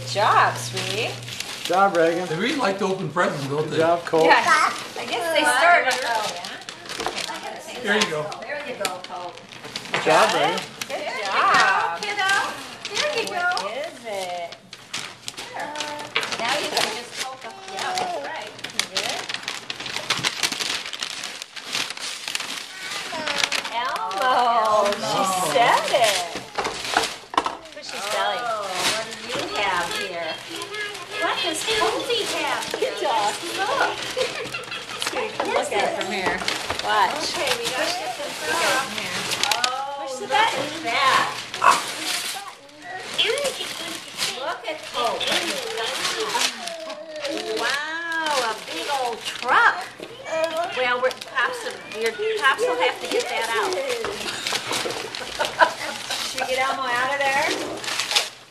Good job, sweetie. Good job, Reagan. They really like to open presents, don't Good they? job, Cole. Yeah, I guess they started early, huh? Here you go. There you go, Cole. Good job, Reagan. Good There job. you go, kiddo. There you go. What is it? Now you can just poke up. Yeah, that's right. Elmo. She said it. What's she selling? Oh, what do you have here? What does Cozy have here? Good job. Look. Sweetie, come look at it from here. Watch. Okay, we got this in Look at it from here. Oh, Push the look button. at that. Look at Coke. Wow, a big old truck. Well, your Pops will have to get that out. Should we get Elmo out?